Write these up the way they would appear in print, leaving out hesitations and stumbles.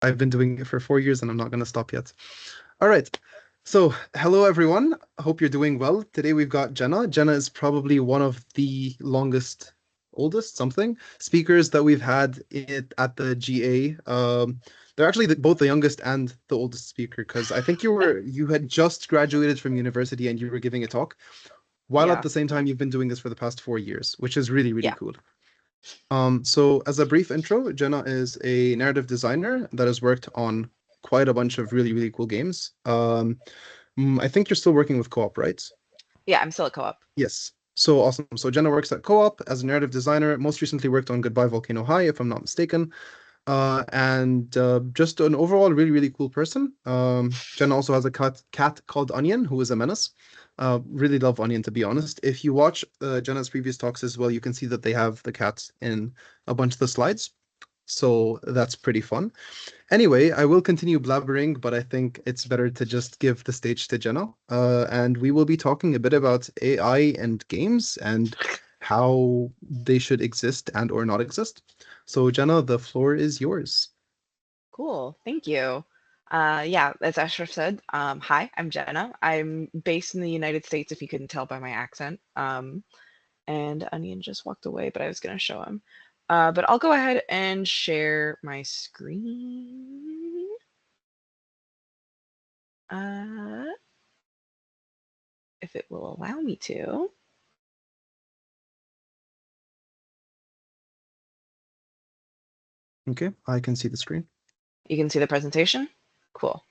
I've been doing it for 4 years and I'm not going to stop yet. All right. So, hello everyone. Hope you're doing well. Today we've got Jenna. Jenna is probably one of the oldest, something speakers that we've had at the GA. They're actually both the youngest and the oldest speaker because I think you had just graduated from university and you were giving a talk, while at Yeah, the same time you've been doing this for the past 4 years, which is really, really yeah, cool. So as a brief intro, Jenna is a narrative designer that has worked on quite a bunch of really, really cool games. I think you're still working with Co-op, right? yeah. I'm still at co-op. Yes. So awesome. So Jenna works at Co-op as a narrative designer, most recently worked on Goodbye Volcano High, if I'm not mistaken. And just an overall really, really cool person. Jenna also has a cat called Onion, who is a menace. Really love Onion, to be honest. If you watch Jenna's previous talks as well, you can see that they have the cat in a bunch of the slides. So that's pretty fun. Anyway, I will continue blabbering, but I think it's better to just give the stage to Jenna. And we will be talking a bit about AI and games and how they should exist and or not exist. So Jenna, the floor is yours. Cool. Thank you. Yeah, as Ashraf said, hi, I'm Jenna. I'm based in the United States, if you couldn't tell by my accent. And Onion just walked away, but I was going to show him. But I'll go ahead and share my screen. Uh, if it will allow me to. Okay, I can see the screen. You can see the presentation. Cool.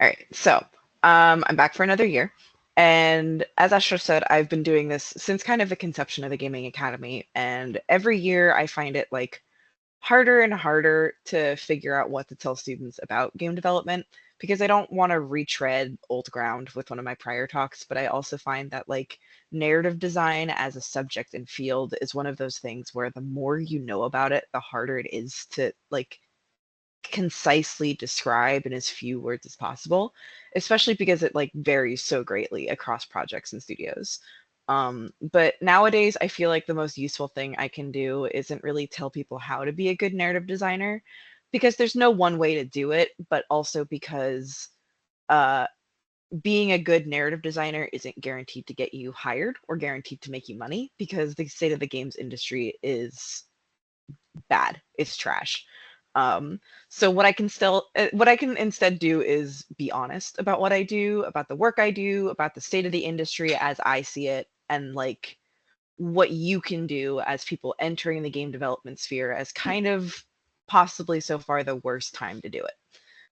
All right, so I'm back for another year. And as Ashraf said, I've been doing this since kind of the conception of the Gaming Academy. And every year I find it like harder and harder to figure out what to tell students about game development because I don't want to retread old ground with one of my prior talks, but I also find that like narrative design as a subject and field is one of those things where the more you know about it, the harder it is to like concisely describe in as few words as possible, especially because it like varies so greatly across projects and studios. But nowadays, I feel like the most useful thing I can do isn't really tell people how to be a good narrative designer, because there's no one way to do it, but also because uh, being a good narrative designer isn't guaranteed to get you hired or guaranteed to make you money, because the state of the games industry is bad. It's trash. So what I can instead do is be honest about what I do, about the work I do, about the state of the industry as I see it, and like what you can do as people entering the game development sphere as kind of possibly so far the worst time to do it.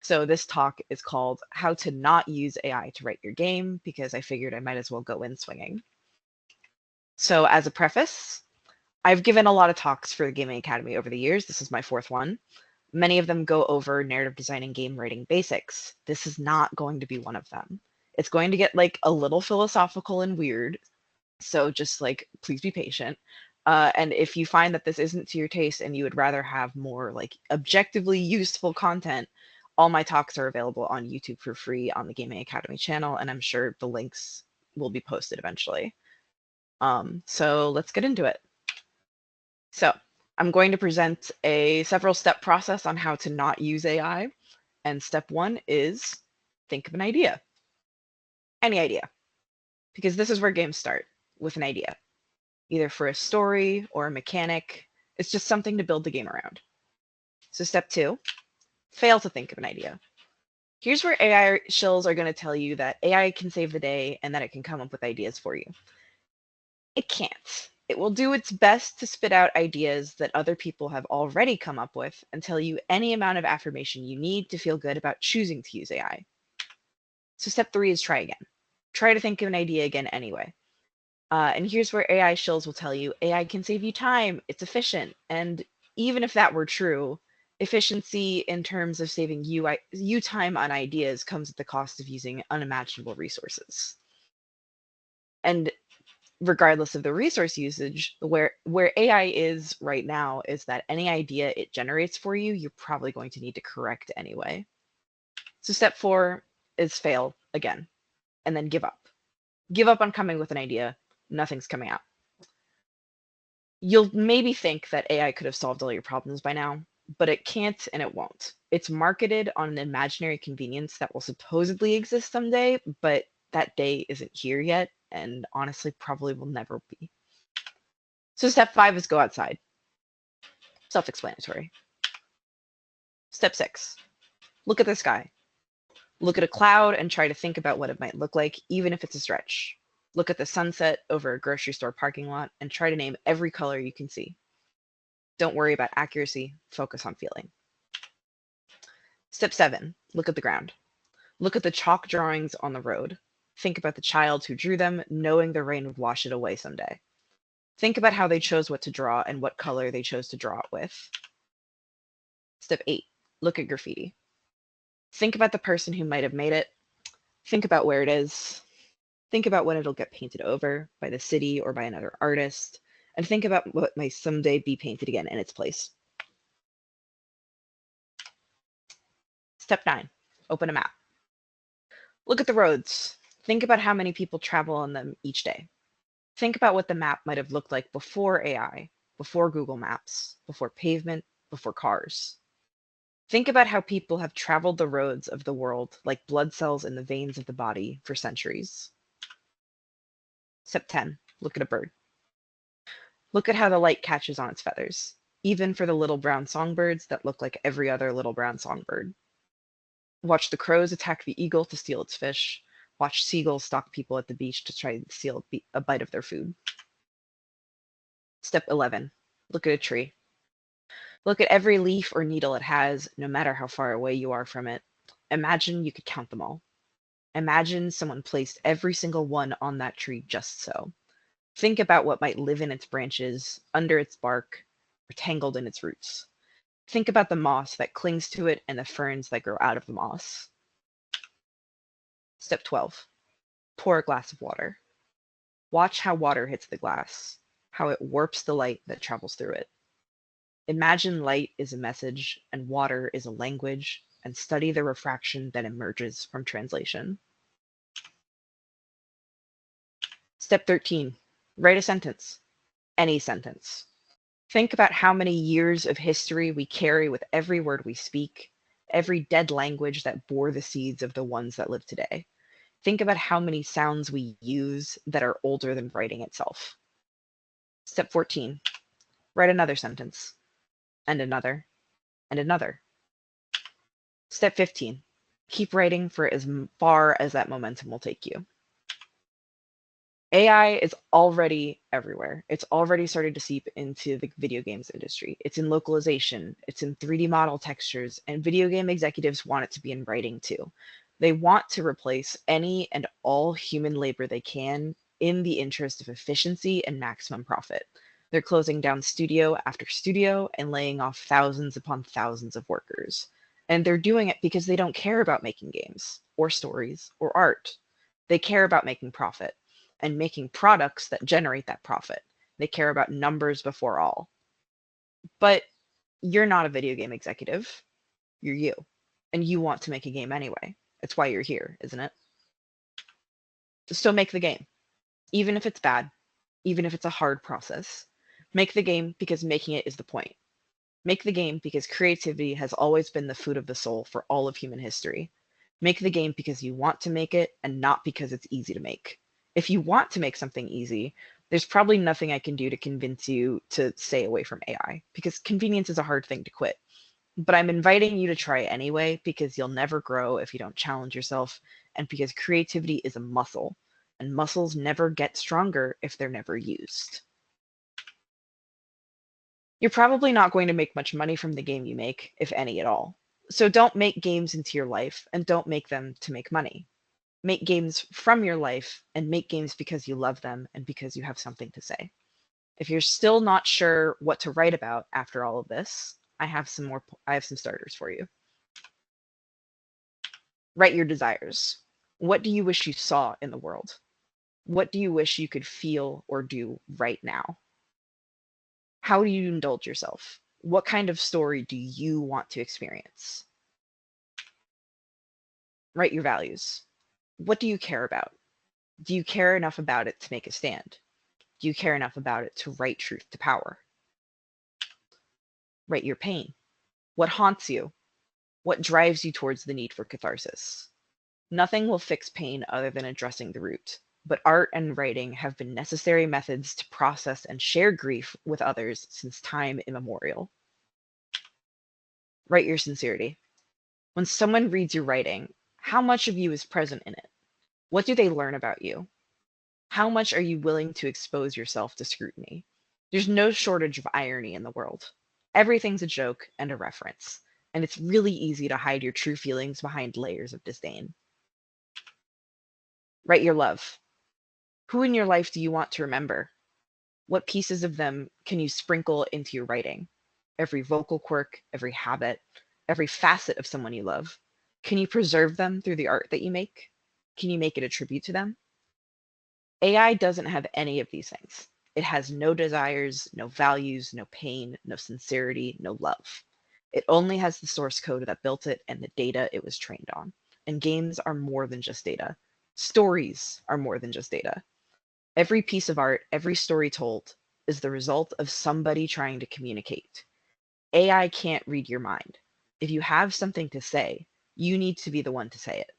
So this talk is called How to Not Use AI to Write Your Game, because I figured I might as well go in swinging. So as a preface, I've given a lot of talks for the Gaming Academy over the years. This is my fourth one. Many of them go over narrative design and game writing basics. This is not going to be one of them. It's going to get like a little philosophical and weird. So just like, please be patient. And if you find that this isn't to your taste and you would rather have more like objectively useful content, all my talks are available on YouTube for free on the Gaming Academy channel, and I'm sure the links will be posted eventually. So let's get into it. So I'm going to present a several step process on how to not use AI. And step one is think of an idea, any idea, because this is where games start with an idea, either for a story or a mechanic. It's just something to build the game around. So step two, fail to think of an idea. Here's where AI shills are going to tell you that AI can save the day and that it can come up with ideas for you. It can't. It will do its best to spit out ideas that other people have already come up with and tell you any amount of affirmation you need to feel good about choosing to use AI. So step three is try again. Try to think of an idea again anyway. And here's where AI shills will tell you AI can save you time, it's efficient. And even if that were true, efficiency in terms of saving you time on ideas comes at the cost of using unimaginable resources. And regardless of the resource usage, where AI is right now is that any idea it generates for you, you're probably going to need to correct anyway. So step four is fail again, and then give up. Give up on coming with an idea. Nothing's coming out. You'll maybe think that AI could have solved all your problems by now, but it can't and it won't. It's marketed on an imaginary convenience that will supposedly exist someday, but that day isn't here yet, and honestly probably will never be. So step 5 is go outside. Self-explanatory. Step 6, look at the sky. Look at a cloud and try to think about what it might look like, even if it's a stretch. Look at the sunset over a grocery store parking lot and try to name every color you can see. Don't worry about accuracy, focus on feeling. Step 7, look at the ground. Look at the chalk drawings on the road. Think about the child who drew them, knowing the rain would wash it away someday. Think about how they chose what to draw and what color they chose to draw it with. Step 8, look at graffiti. Think about the person who might have made it. Think about where it is. Think about when it'll get painted over by the city or by another artist. And think about what may someday be painted again in its place. Step 9, open a map. Look at the roads. Think about how many people travel on them each day. Think about what the map might have looked like before AI, before Google Maps, before pavement, before cars. Think about how people have traveled the roads of the world like blood cells in the veins of the body for centuries. Step 10, look at a bird. Look at how the light catches on its feathers, even for the little brown songbirds that look like every other little brown songbird. Watch the crows attack the eagle to steal its fish. Watch seagulls stalk people at the beach to try to steal a bite of their food. Step 11, look at a tree. Look at every leaf or needle it has, no matter how far away you are from it. Imagine you could count them all. Imagine someone placed every single one on that tree just so. Think about what might live in its branches, under its bark, or tangled in its roots. Think about the moss that clings to it and the ferns that grow out of the moss. Step 12, pour a glass of water. Watch how water hits the glass, how it warps the light that travels through it. Imagine light is a message and water is a language, and study the refraction that emerges from translation. Step 13, write a sentence, any sentence. Think about how many years of history we carry with every word we speak, every dead language that bore the seeds of the ones that live today. Think about how many sounds we use that are older than writing itself. Step 14, write another sentence, and another, and another. Step 15, keep writing for as far as that momentum will take you. AI is already everywhere. It's already started to seep into the video games industry. It's in localization, it's in 3D model textures, and video game executives want it to be in writing too. They want to replace any and all human labor they can in the interest of efficiency and maximum profit. They're closing down studio after studio and laying off thousands upon thousands of workers. And they're doing it because they don't care about making games or stories or art. They care about making profit and making products that generate that profit. They care about numbers before all. But you're not a video game executive. You're you. And you want to make a game anyway. It's why you're here, isn't it? So make the game. Even if it's bad, even if it's a hard process. Make the game because making it is the point. Make the game because creativity has always been the food of the soul for all of human history. Make the game because you want to make it and not because it's easy to make. If you want to make something easy, there's probably nothing I can do to convince you to stay away from AI because convenience is a hard thing to quit. But I'm inviting you to try anyway because you'll never grow if you don't challenge yourself and because creativity is a muscle and muscles never get stronger if they're never used. You're probably not going to make much money from the game you make, if any at all. So don't make games into your life and don't make them to make money. Make games from your life and make games because you love them and because you have something to say. If you're still not sure what to write about after all of this, I have some starters for you. Write your desires. What do you wish you saw in the world? What do you wish you could feel or do right now? How do you indulge yourself? What kind of story do you want to experience? Write your values. What do you care about? Do you care enough about it to make a stand? Do you care enough about it to write truth to power? Write your pain. What haunts you? What drives you towards the need for catharsis? Nothing will fix pain other than addressing the root. But art and writing have been necessary methods to process and share grief with others since time immemorial. Write your sincerity. When someone reads your writing, how much of you is present in it? What do they learn about you? How much are you willing to expose yourself to scrutiny? There's no shortage of irony in the world. Everything's a joke and a reference, and it's really easy to hide your true feelings behind layers of disdain. Write your love. Who in your life do you want to remember? What pieces of them can you sprinkle into your writing? Every vocal quirk, every habit, every facet of someone you love. Can you preserve them through the art that you make? Can you make it a tribute to them? AI doesn't have any of these things. It has no desires, no values, no pain, no sincerity, no love. It only has the source code that built it and the data it was trained on. And games are more than just data. Stories are more than just data. Every piece of art, every story told, is the result of somebody trying to communicate. AI can't read your mind. If you have something to say, you need to be the one to say it.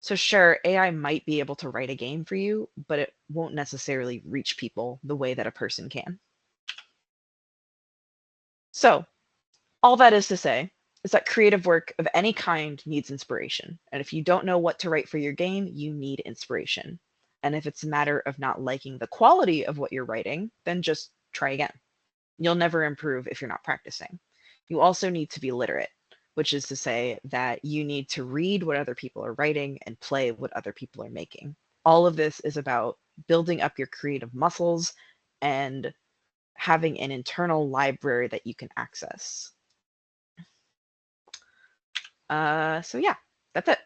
So, sure, AI might be able to write a game for you, but it won't necessarily reach people the way that a person can. So, all that is to say is that creative work of any kind needs inspiration. And if you don't know what to write for your game, you need inspiration. And if it's a matter of not liking the quality of what you're writing, then just try again. You'll never improve if you're not practicing. You also need to be literate, which is to say that you need to read what other people are writing and play what other people are making. All of this is about building up your creative muscles and having an internal library that you can access. So yeah, that's it.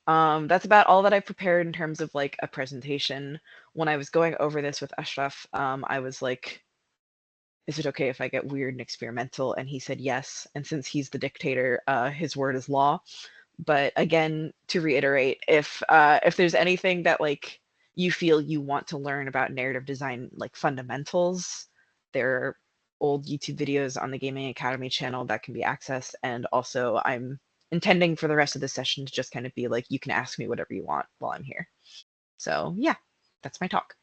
That's about all that I prepared in terms of like a presentation. When I was going over this with Ashraf, I was like, is it okay if I get weird and experimental? And he said yes. And since he's the dictator, his word is law. But again, to reiterate, if there's anything that like you feel you want to learn about narrative design, like fundamentals, there are old YouTube videos on the Gaming Academy channel that can be accessed. And also, I'm intending for the rest of the session to just kind of be like, you can ask me whatever you want while I'm here. So yeah, that's my talk.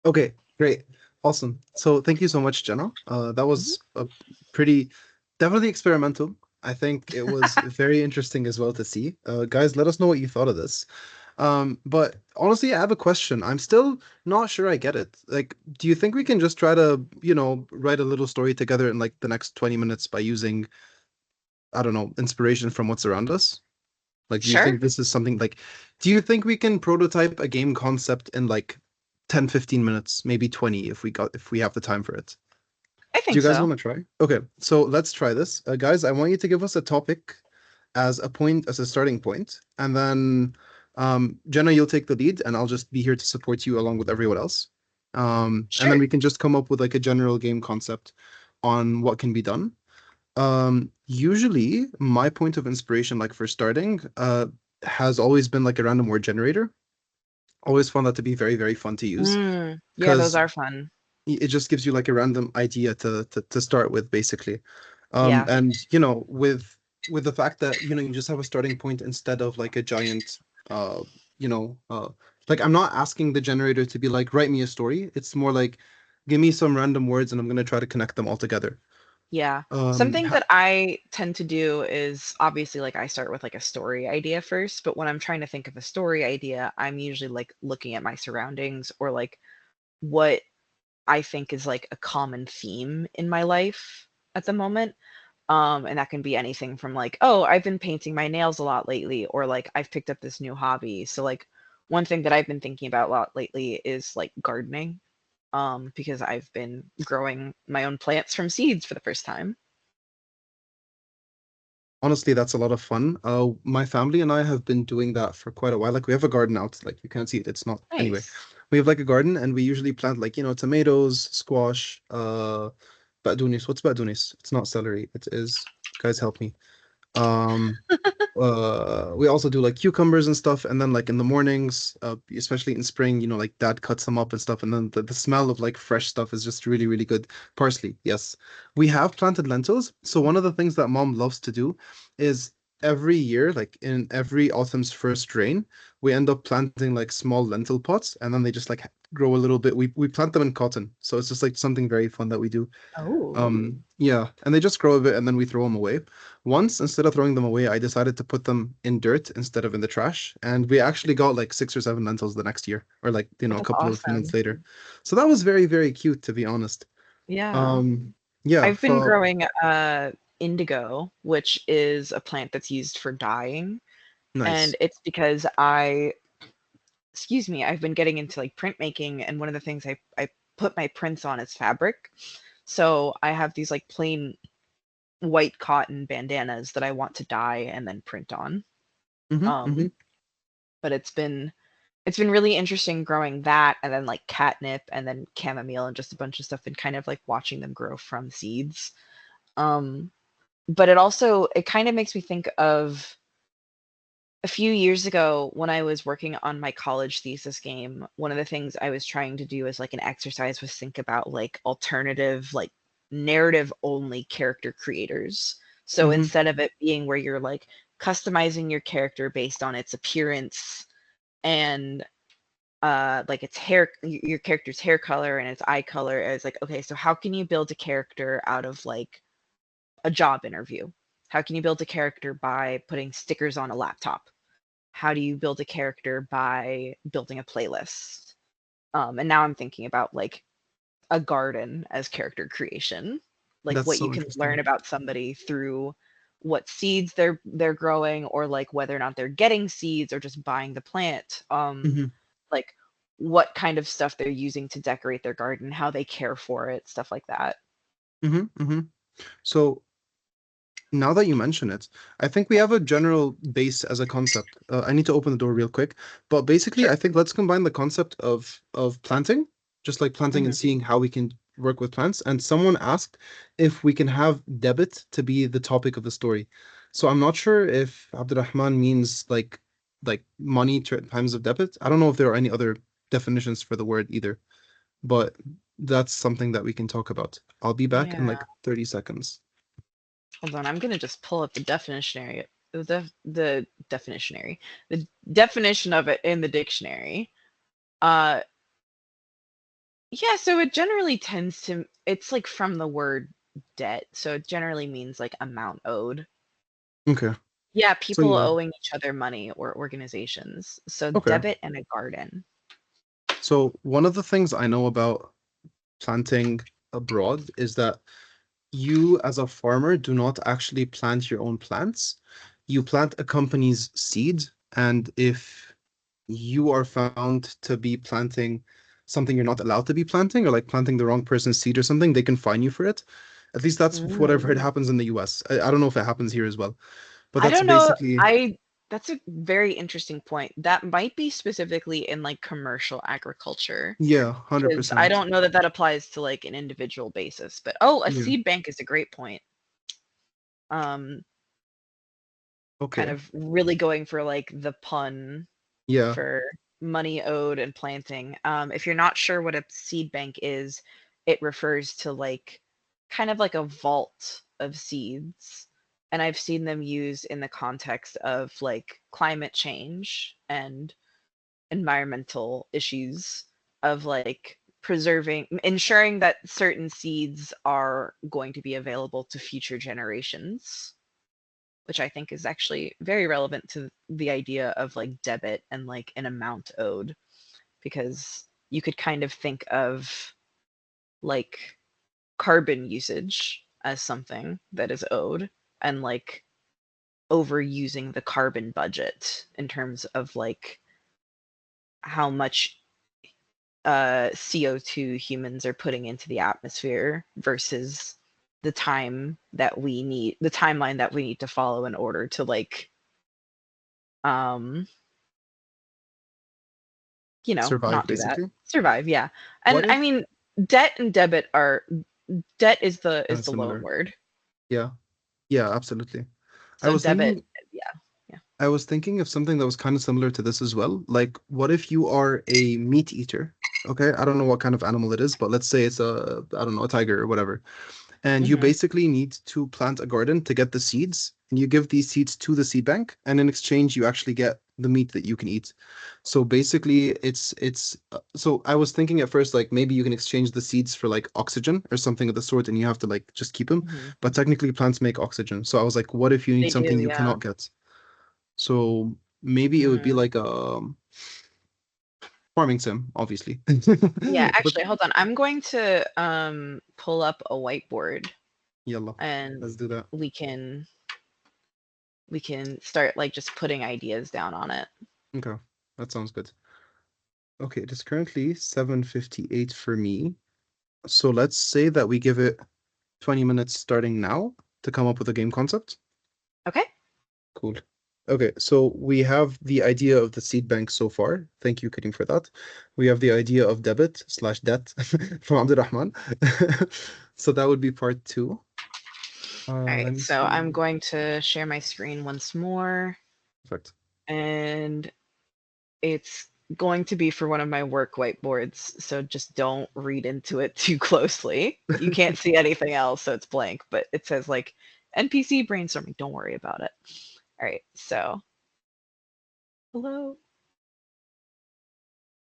Okay, great. Awesome. So thank you so much, Jenna. That Mhm. was a pretty, definitely experimental. I think it was very interesting as well to see. Guys, let us know what you thought of this. But honestly, I have a question. I'm still not sure I get it. Like, do you think we can just try to, write a little story together in like the next 20 minutes by using, I don't know, inspiration from what's around us? Like, do you Sure, think this is something like, do you think we can prototype a game concept in like 10, 15 minutes, maybe 20 if we have the time for it? I Do think you guys so. want to try? Okay, so let's try this. Guys, I want you to give us a topic as a starting point, and then Jenna, you'll take the lead, and I'll just be here to support you along with everyone else. And then Sure. we can just come up with like a general game concept on what can be done. Usually my point of inspiration, like for starting, has always been like a random word generator. Always found that to be very, very fun to use Yeah, those because are fun. it just gives you like a random idea to start with, basically. Yeah. And with the fact that you just have a starting point instead of like a giant, uh, you know, uh, like I'm not asking the generator to be like write me a story. It's more like give me some random words and I'm gonna try to connect them all together. Yeah. Um, Something ha- that I tend to do is obviously like I start with like a story idea first, but when I'm trying to think of a story idea, I'm usually like looking at my surroundings or like what I think is like a common theme in my life at the moment. And that can be anything from like, oh, I've been painting my nails a lot lately, or like I've picked up this new hobby. So like one thing that I've been thinking about a lot lately is like gardening, because I've been growing my own plants from seeds for the first time. Honestly, that's a lot of fun. My family and I have been doing that for quite a while. Like we have a garden out, like you can't see it. It's not anyway. Nice. We have like a garden and we usually plant like, tomatoes, squash, baqdunis. What's baqdunis? It's not celery. It is, guys, help me. Um, we also do like cucumbers and stuff, and then like in the mornings, especially in spring, like dad cuts them up and stuff, and then the smell of like fresh stuff is just really, really good. Parsley, yes. We have planted lentils. So one of the things that mom loves to do is every year, like in every autumn's first rain, we end up planting like small lentil pots, and then they just like grow a little bit. We plant them in cotton, so it's just like something very fun that we do. Oh, Yeah, and they just grow a bit and then we throw them away. Once, instead of throwing them away, I decided to put them in dirt instead of in the trash. And we actually got like 6 or 7 lentils the next year, or like, a that's couple of months awesome. later. So that was very, very cute, to be honest. Yeah. Um, yeah, I've been for growing indigo, which is a plant that's used for dyeing. And nice. it's because excuse me, I've been getting into like printmaking, and one of the things I put my prints on is fabric. So I have these like plain white cotton bandanas that I want to dye and then print on. Mm-hmm, mm-hmm, Um, but it's been really interesting growing that, and then like catnip and then chamomile and just a bunch of stuff, and kind of like watching them grow from seeds. Um, but it kind of makes me think of a few years ago when I was working on my college thesis game. One of the things I was trying to do as like an exercise was think about like alternative, like narrative only character creators. So mm-hmm, instead of it being where you're like customizing your character based on its appearance and like its hair, your character's hair color and its eye color, it's like, okay, so how can you build a character out of like a job interview? How can you build a character by putting stickers on a laptop? How do you build a character by building a playlist? And now I'm thinking about like a garden as character creation, like that's what you so can learn interesting. about somebody through what seeds they're growing, or like whether or not they're getting seeds or just buying the plant. Mm-hmm, Like what kind of stuff they're using to decorate their garden, how they care for it, stuff like that. mm-hmm, mm-hmm. So now that you mention it, I think we have a general base as a concept. I need to open the door real quick, but basically, Sure. I think let's combine the concept of planting, just like planting and Hmm. seeing how we can work with plants. And someone asked if we can have debit to be the topic of the story. So I'm not sure if Abdurrahman means like money times of debit. I don't know if there are any other definitions for the word either, but that's something that we can talk about. I'll be back in Yeah. like 30 seconds. Hold on, I'm gonna just pull up the definitionary, the definitionary, the definition of it in the dictionary. Uh, yeah, so it generally tends to, it's like from the word debt, so it generally means like amount owed. Okay. Yeah, So people yeah. owing each other money or organizations. So Okay. debit and a garden. So one of the things I know about planting abroad is that you, as a farmer, do not actually plant your own plants. You plant a company's seed, and if you are found to be planting something you're not allowed to be planting, or like planting the wrong person's seed or something, they can fine you for it. At least that's what I've heard Mm. happens in the US. I don't know if it happens here as well, but I that's don't know. basically, I That's a very interesting point. That might be specifically in like commercial agriculture. yeah, Because I 100%. don't know that that applies to like an individual basis. But oh, a Yeah. seed bank is a great point. Um, Kind Okay. of really going for like the pun Yeah. for money owed and planting. If you're not sure what a seed bank is, it refers to like kind of like a vault of seeds. And I've seen them used in the context of like climate change and environmental issues, of like preserving, ensuring that certain seeds are going to be available to future generations, which I think is actually very relevant to the idea of like debit and like an amount owed, because you could kind of think of like carbon usage as something that is owed, and like overusing the carbon budget in terms of like how much CO2 humans are putting into the atmosphere versus the timeline that we need to follow in order to like um Survive, not do that. basically. Survive, yeah. What And I if mean, debt and debit are, debt is the kind of loan similar? word. Yeah. Yeah, absolutely. I So was debit, thinking yeah, yeah. I was thinking of something that was kind of similar to this as well. Like, what if you are a meat eater? Okay, I don't know what kind of animal it is, but let's say it's a, I don't know, a tiger or whatever. And you Hmm. basically need to plant a garden to get the seeds, and you give these seeds to the seed bank, and in exchange, you actually get the meat that you can eat. So basically, so I was thinking at first like maybe you can exchange the seeds for like oxygen or something of the sort, and you have to like just keep them. Hmm. But technically, plants make oxygen. So I was like, what if you need They something do, you yeah. cannot get? So maybe it would be Mm. like a farming sim, obviously. Yeah, But actually, hold on. I'm going to pull up a whiteboard yalla, and let's do that. we can we can start like just putting ideas down on it. Okay, that sounds good. Okay, it is currently 7:58 for me. So let's say that we give it 20 minutes starting now to come up with a game concept. Okay? Cool. Okay, so we have the idea of the seed bank so far. Thank you, Karim, for that. We have the idea of debit slash debt from Abdurrahman. So that would be part two. All Let right, me so I'm see. going to share my screen once more, Perfect. and it's going to be for one of my work whiteboards, so just don't read into it too closely. You can't see anything else, so it's blank, but it says like NPC brainstorming. Don't worry about it. All right, so hello.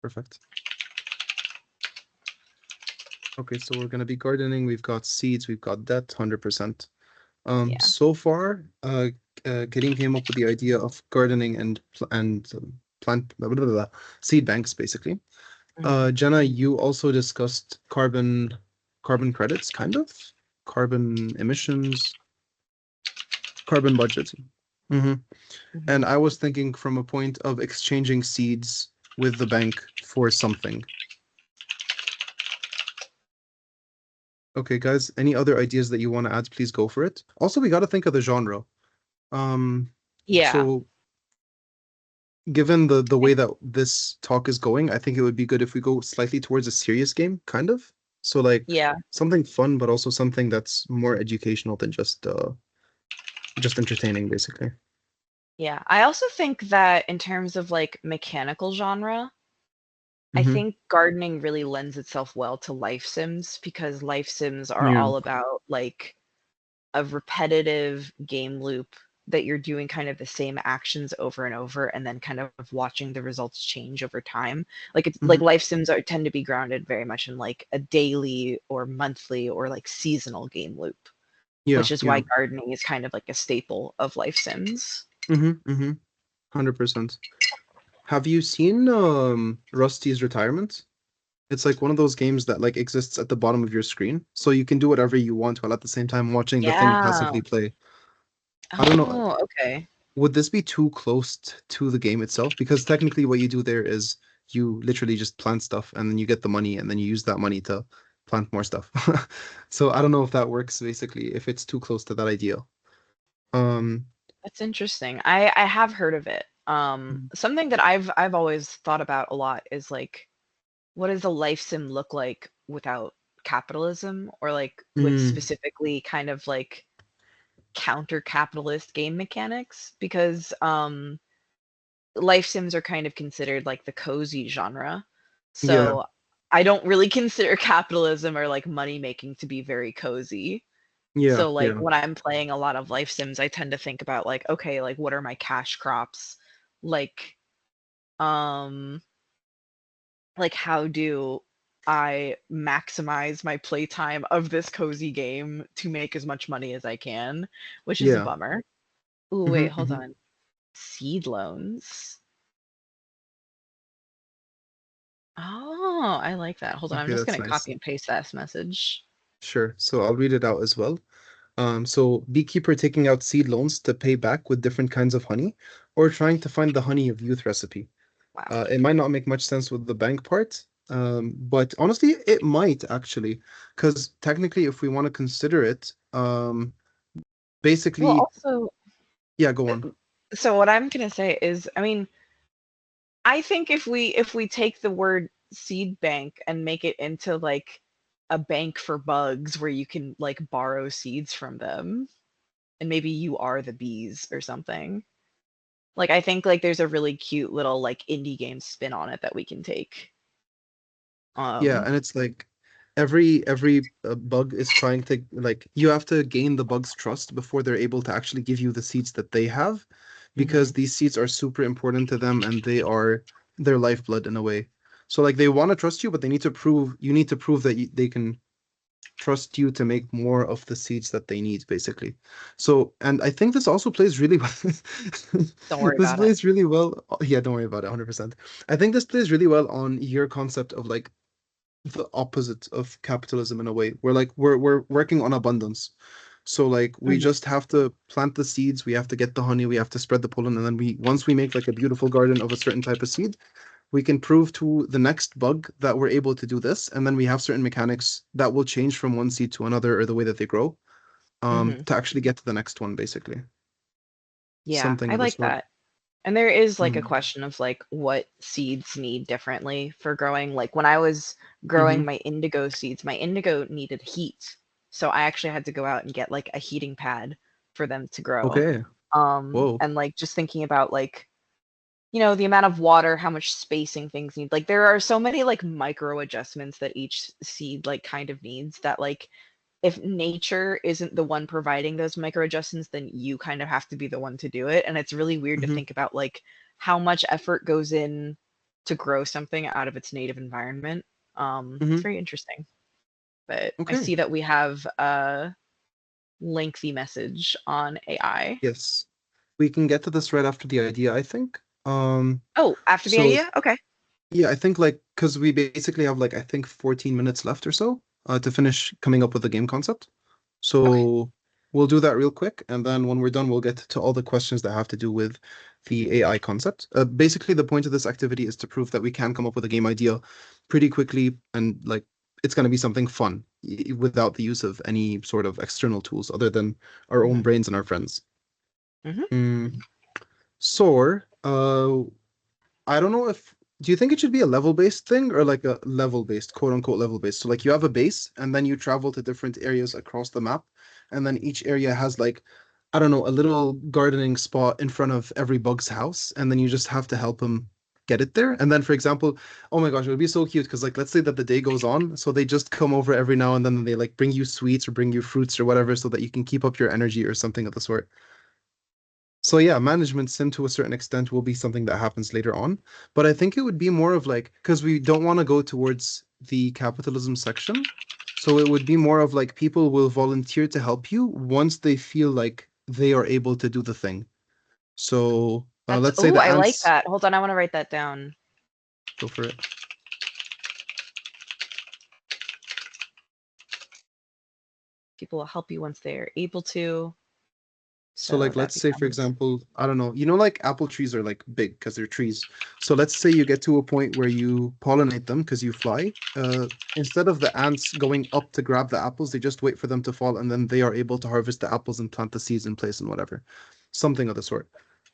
Perfect. Okay, so we're gonna be gardening. We've got seeds, we've got debt, 100%. Yeah. So far, Karim came up with the idea of gardening and plant blah, blah, blah, blah, seed banks, basically. Mhm. Jenna, you also discussed carbon credits, kind of carbon emissions, carbon budget. Hmm. And Mhm. I was thinking from a point of exchanging seeds with the bank for something. Okay, guys, any other ideas that you want to add, please go for it. Also, we got to think of the genre. Um, Yeah. so given the way that this talk is going, I think it would be good if we go slightly towards a serious game, kind of. So like Yeah. something fun, but also something that's more educational than just entertaining, basically. Yeah. I also think that in terms of like mechanical genre, I Hmm. think gardening really lends itself well to life sims because life sims are Yeah. all about like a repetitive game loop that you're doing kind of the same actions over and over and then kind of watching the results change over time. Like it's like Hmm. life sims are tend to be grounded very much in like a daily or monthly or like seasonal game loop, Yeah. which is Yeah. why gardening is kind of like a staple of life sims. Hmm. 100%. Have you seen Rusty's Retirement? It's like one of those games that like exists at the bottom of your screen, so you can do whatever you want while at the same time watching the thing Yeah. passively play. I don't know. Oh, okay. Would this be too close to the game itself? Because technically, what you do there is you literally just plant stuff and then you get the money and then you use that money to plant more stuff. So I don't know if that works basically, if it's too close to that idea. Um, That's interesting. I have heard of it. Something that I've always thought about a lot is like, what does a life sim look like without capitalism, or like with mm, specifically kind of like counter-capitalist game mechanics? Because life sims are kind of considered like the cozy genre. yeah, So I don't really consider capitalism or like money making to be very cozy. yeah, So like yeah, when I'm playing a lot of life sims, I tend to think about like, okay, like what are my cash crops? Like, um, like how do I maximize my playtime of this cozy game to make as much money as I can, which is a yeah. bummer. Ooh, wait, hold Hmm. on. Seed loans. Oh, I like that. Hold on, I'm Okay, just that's gonna nice. copy and paste that message. Sure. So I'll read it out as well. So beekeeper taking out seed loans to pay back with different kinds of honey, or trying to find the honey of youth recipe. Wow. It might not make much sense with the bank part, but honestly, it might actually, because technically, if we want to consider it, Well, basically, also, yeah, go on. so what I'm gonna say is, I mean, I think if we take the word seed bank and make it into like a bank for bugs where you can like borrow seeds from them and maybe you are the bees or something. Like I think like there's a really cute little like indie game spin on it that we can take. Yeah, Um, and it's like every bug is trying to like you have to gain the bug's trust before they're able to actually give you the seeds that they have, because mhm, these seeds are super important to them and they are their lifeblood in a way. So like they want to trust you, but they need to prove you need to prove that they can trust you to make more of the seeds that they need, basically. So, and I think this also plays really well. don't worry This about it. plays really well. Yeah, don't worry about it, 100%. I think this plays really well on your concept of like the opposite of capitalism in a way. We're like we're working on abundance. So like we Mhm, just have to plant the seeds, we have to get the honey, we have to spread the pollen, and then we once we make like a beautiful garden of a certain type of seed, we can prove to the next bug that we're able to do this, and then we have certain mechanics that will change from one seed to another or the way that they grow, mhm. to actually get to the next one, basically. Yeah, Something I of the like sort. that. And there is like a Mm-hmm. question of like what seeds need differently for growing. Like when I was growing Mm-hmm. my indigo seeds, my indigo needed heat. So I actually had to go out and get like a heating pad for them to grow. Okay. Whoa. And like just thinking about like, you know, the amount of water, how much spacing things need. Like there are so many like micro adjustments that each seed like kind of needs that like if nature isn't the one providing those micro adjustments, then you kind of have to be the one to do it. And it's really weird to Mm-hmm. think about like how much effort goes in to grow something out of its native environment. It's Mm-hmm. very interesting. But I Okay. see that we have a lengthy message on AI. Yes. We can get to this right after the idea, I think. Oh, after the So idea? Okay. yeah, I think like because we basically have like I think 14 minutes left or so to finish coming up with the game concept. Okay. So we'll do that real quick, and then when we're done, we'll get to all the questions that have to do with the AI concept. Basically, the point of this activity is to prove that we can come up with a game idea pretty quickly, and like it's going to be something fun without the use of any sort of external tools other than our own Hmm. brains and our friends. Hmm. Mm. So, I don't know if do you think it should be a level-based thing or like a level-based, quote-unquote level-based? So like you have a base and then you travel to different areas across the map, and then each area has like, I don't know, a little gardening spot in front of every bug's house, and then you just have to help them get it there. And then, for example, oh my gosh, it would be so cute because like let's say that the day goes on, so they just come over every now and then and they like bring you sweets or bring you fruits or whatever so that you can keep up your energy or something of the sort. So yeah, management sim to a certain extent will be something that happens later on, but I think it would be more of like because we don't want to go towards the capitalism section, so it would be more of like people will volunteer to help you once they feel like they are able to do the thing. So That's let's say oh, the I like ants that. Hold on, I want to write that down. go for it. People will help you once they're able to. So So like that let's say for becomes example, I don't know, like apple trees are like big because they're trees. So let's say you get to a point where you pollinate them because you fly. Instead of the ants going up to grab the apples, they just wait for them to fall and then they are able to harvest the apples and plant the seeds in place and whatever. Something of the sort.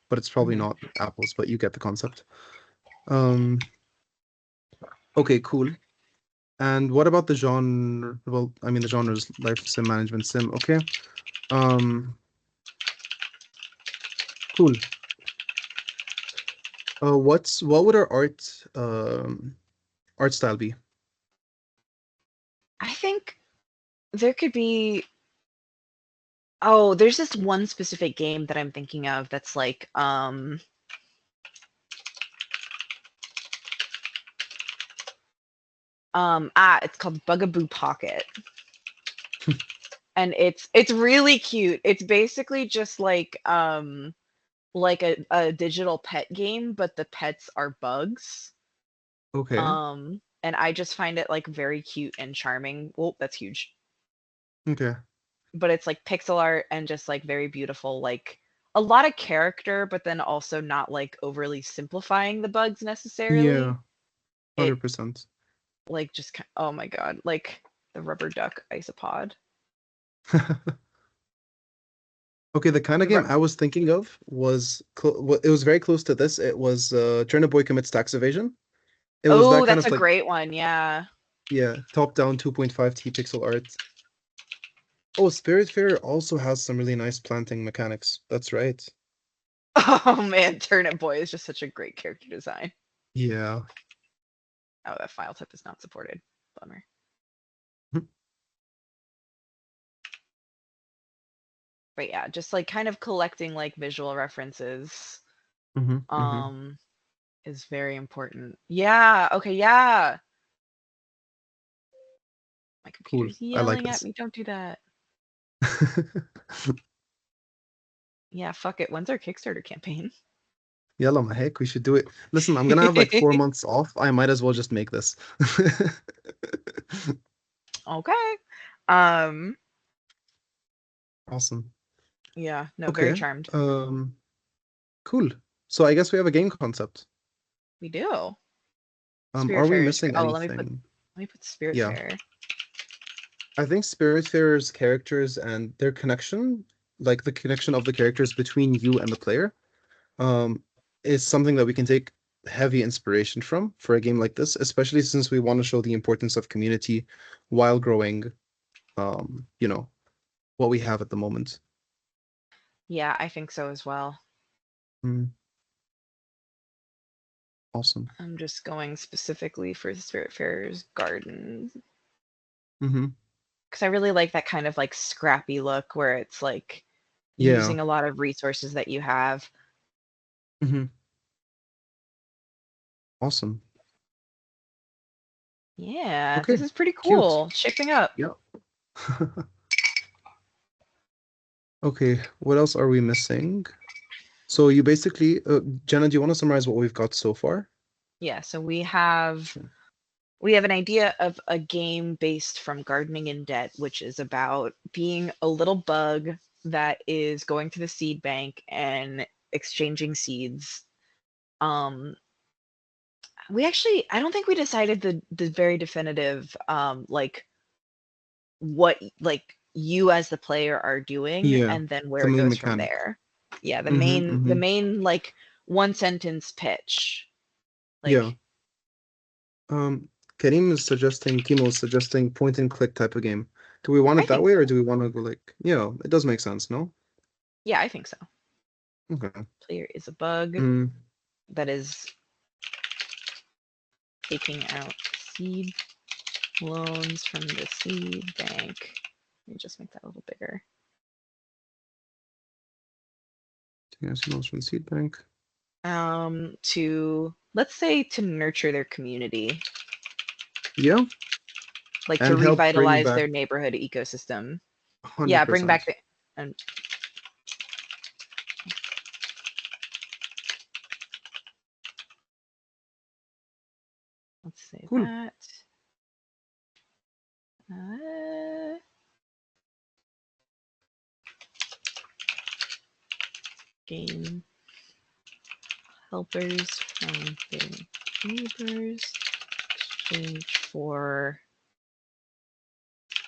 But it's probably mhm. not apples, but you get the concept. Um, okay, cool. And what about the genre? Well, I mean the genre is life sim management sim. Okay. Um, cool. What would our art style be? I think there could be oh, there's this one specific game that I'm thinking of that's like it's called Bugaboo Pocket. And it's really cute. It's basically just like a digital pet game, but the pets are bugs. Okay. And I just find it like very cute and charming. Well, that's huge. Okay. But it's like pixel art and just like very beautiful, like a lot of character, but then also not like overly simplifying the bugs necessarily. Yeah, It 100%. like just oh my god, like the rubber duck isopod. Okay, the kind of The game ru- I was thinking of was it was very close to this. It was Turner Boy Commits Tax Evasion. It was oh, that kind that's of a like great one. Yeah. yeah, top-down 2.5T pixel art. Oh, Spiritfarer also has some really nice planting mechanics. That's right. Oh man, Turnip Boy is just such a great character design. Yeah. Oh, that file type is not supported. Bummer. But yeah, just like kind of collecting like visual references Mm-hmm, mm-hmm. um is very important. Yeah, okay, yeah. My Cool. computer's I like yelling at this. me. Don't do that. Yeah, fuck it. When's our Kickstarter campaign? Yalla, my heck, we should do it. Listen, I'm gonna have like 4 months off. I might as well just make this. Okay. Um, Awesome. yeah, no, very Okay. charmed. Um, cool. So I guess we have a game concept. We do. Are we Spiritfarer is great. missing Oh, anything? let me put Yeah. Spiritfarer. I think Spiritfarer's characters and their connection, like the connection of the characters between you and the player, um, is something that we can take heavy inspiration from for a game like this, especially since we want to show the importance of community while growing, you know, what we have at the moment. Yeah, I think so as well. Mm, awesome. I'm just going specifically for Spiritfarer's garden Hmm. because I really like that kind of like scrappy look where it's like Yeah. using a lot of resources that you have. Hmm. Awesome. Yeah, this Okay. is pretty Cute. cool. Shaping up. Yeah. Okay. What else are we missing? So you basically, Jenna, do you want to summarize what we've got so far? Yeah, so we have an idea of a game based from Gardening in Debt, which is about being a little bug that is going to the seed bank and exchanging seeds. Um, I don't think we decided the very definitive like what like you as the player are doing Yeah. and then where The it main goes from mechanic. there. Yeah, the Hmm. main the Hmm. main like one sentence pitch. Yeah. Like Um, Karim is suggesting, Kimo is suggesting point and click type of game. Do we want I it that think way or so. do we want to go like, yeah, it does make sense, no? Yeah, I think so. Okay. Player is a bug Mm, that is taking out seed loans from the seed bank. Let me just make that a little bigger. yeah, signals from the seed bank. To let's say to nurture their community, Yeah, like to and help bring revitalize back their neighborhood ecosystem. Yeah, bring back 100%. the and let's say Cool. that. Uh, Gain helpers from their neighbors, exchange for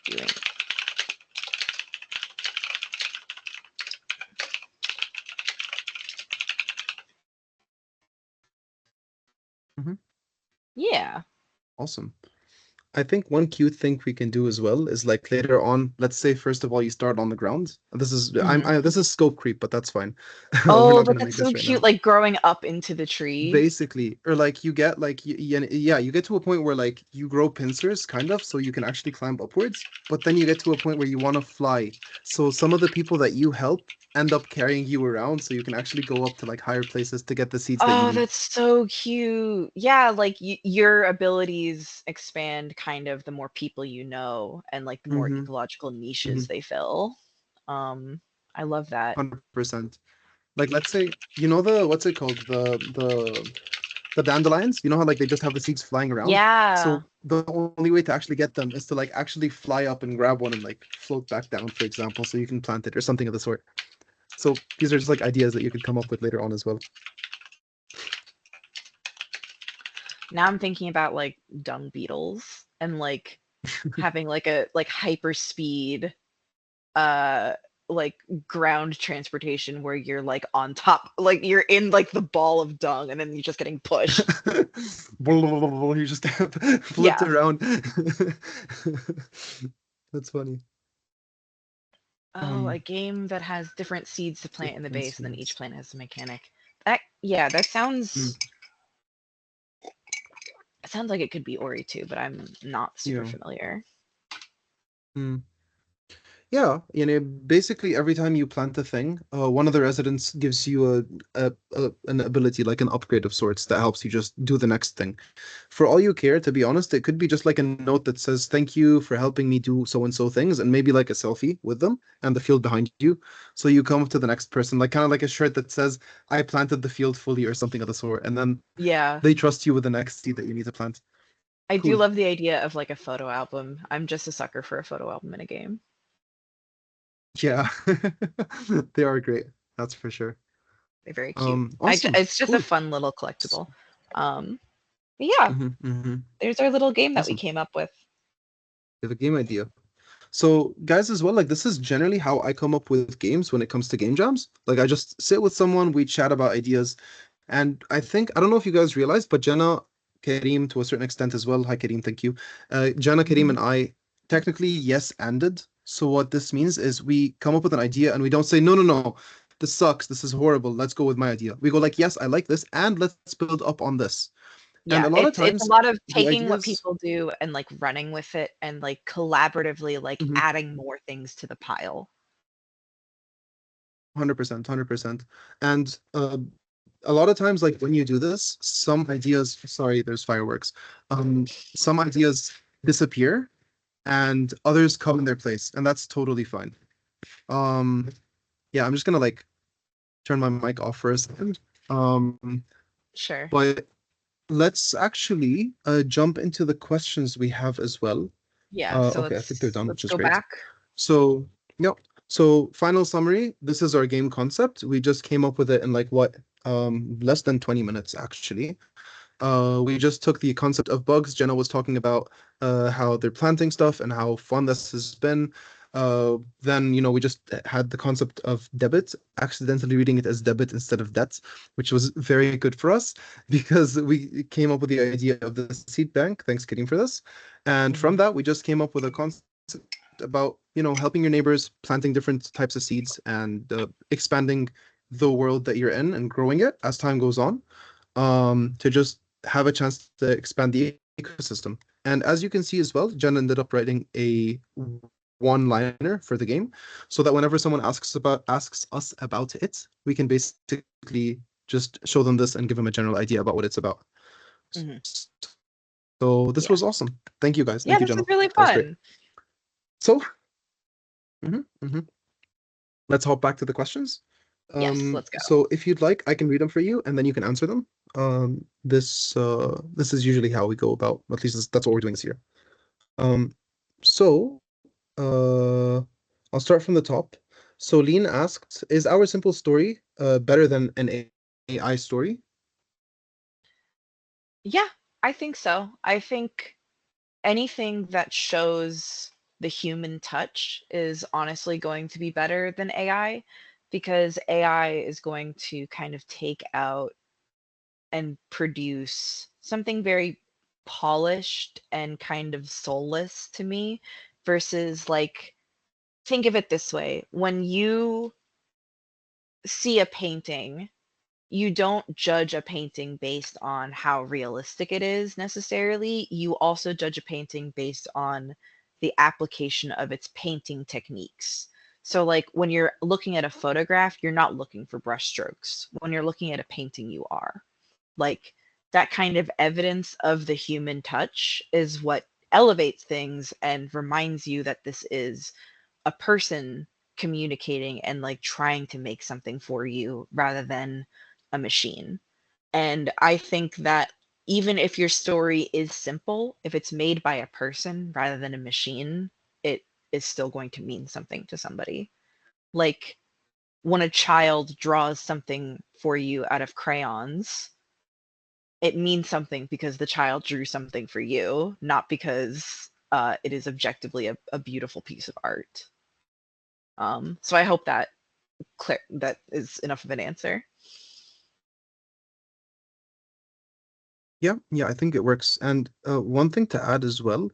doing. Hmm. Yeah. Awesome. I think one cute thing we can do as well is like later on, let's say first of all you start on the ground. Mhm. This is scope creep, but that's fine. We're Oh, not but gonna that's make so this right cute, now. like growing up into the tree. Basically, or like you get like yeah, you get to a point where like you grow pincers kind of so you can actually climb upwards, but then you get to a point where you want to fly. So some of the people that you help end up carrying you around so you can actually go up to like higher places to get the seeds that you Oh, need. that's so cute. Yeah, like your abilities expand kind of the more people you know and like the more Mm-hmm. ecological Mm-hmm. niches they fill. Um, I love that. 100%. Like let's say, you know the what's it called? The dandelions, you know how like they just have the seeds flying around? Yeah. So the only way to actually get them is to like actually fly up and grab one and like float back down, for example, so you can plant it or something of the sort. So these are just like ideas that you could come up with later on as well. Now I'm thinking about like dung beetles and like having like a like hyper speed uh like ground transportation where you're like on top like you're in like the ball of dung and then you're just getting pushed. You just flipped Yeah. around. That's funny. Oh, a Um, game that has different seeds to plant in the different base, and then each seeds. plant has a mechanic. That yeah, that Mm, sounds like it could be Ori too, but I'm not super yeah. familiar. Mm. Yeah, basically every time you plant a thing, one of the residents gives you an ability, like an upgrade of sorts, that helps you just do the next thing. For all you care, to be honest, it could be just like a note that says, "Thank you for helping me do so and so things," and maybe like a selfie with them and the field behind you. So you come up to the next person, like kind of like a shirt that says, "I planted the field fully," or something of the sort, and then Yeah, they trust you with the next seed that you need to plant. I do Cool. love the idea of like a photo album. I'm just a sucker for a photo album in a game. Yeah, they are great. That's for sure. They're very cute. Awesome. It's just a Cool. fun little collectible. But yeah, Mm-hmm, mm-hmm. there's our little game that we Awesome. came up with. You have a game idea. So, guys, as well, like this is generally how I come up with games when it comes to game jams. Like, I just sit with someone, we chat about ideas, and I think I don't know if you guys realized, but Jenna, Kareem, to a certain extent as well. Hi, Kareem, thank you. Jenna, Kareem, and I technically yes anded. So what this means is we come up with an idea and we don't say no, no, no, this sucks, this is horrible. Let's go with my idea. We go like yes, I like this, and let's build up on this. And Yeah, a lot of it's a times lot of the taking what ideas. people do and like running with it and like collaboratively like Mhm, adding more things to the pile. 100%, 100%. And a lot of times, like when you do this, some ideas, sorry, there's fireworks. Some ideas disappear and others come in their place, and that's totally fine. Um, yeah, I'm just gonna like turn my mic off for a second. Sure. But let's actually jump into the questions we have as well. Yeah, so Okay, I think they're done, let's which is go great. back. So, yep. So, final summary, this is our game concept. We just came up with it in like what, less than 20 minutes actually. We just took the concept of bugs. Jenna was talking about how they're planting stuff and how fun this has been. Then, we just had the concept of debit, accidentally reading it as debit instead of debt, which was very good for us because we came up with the idea of the seed bank. Thanks, Kareem, for this. And from Hmm. that, we just came up with a concept about, helping your neighbors, planting different types of seeds and expanding the world that you're in and growing it as time goes on, to just have a chance to expand the ecosystem. And as you can see as well, Jen ended up writing a one-liner for the game, so that whenever someone asks us about it, we can basically just show them this and give them a general idea about what it's about. Hmm. So this Yeah. was awesome. Thank you guys. Yeah, Thank you, this is Jenna. really That was great. fun. So, mhm, mhm. Let's hop back to the questions. Yes, let's go. So if you'd like, I can read them for you, and then you can answer them. This is usually how we go about. At least that's what we're doing this year. Um, so I'll start from the top. So Lean asked, "Is our simple story better than an AI story?" Yeah, I think so. I think anything that shows the human touch is honestly going to be better than AI because AI is going to kind of take out and produce something very polished and kind of soulless to me versus like think of it this way when you see a painting you don't judge a painting based on how realistic it is necessarily. You also judge a painting based on the application of its painting techniques. So, like when you're looking at a photograph, you're not looking for brushstrokes. When you're looking at a painting, you are. Like that kind of evidence of the human touch is what elevates things and reminds you that this is a person communicating and like trying to make something for you rather than a machine. And I think that even if your story is simple, if it's made by a person rather than a machine, it is still going to mean something to somebody. Like when a child draws something for you out of crayons, it means something because the child drew something for you, not because it is objectively a beautiful piece of art. So I hope that that is enough of an answer. Yeah, yeah, I think it works. And one thing to add as well,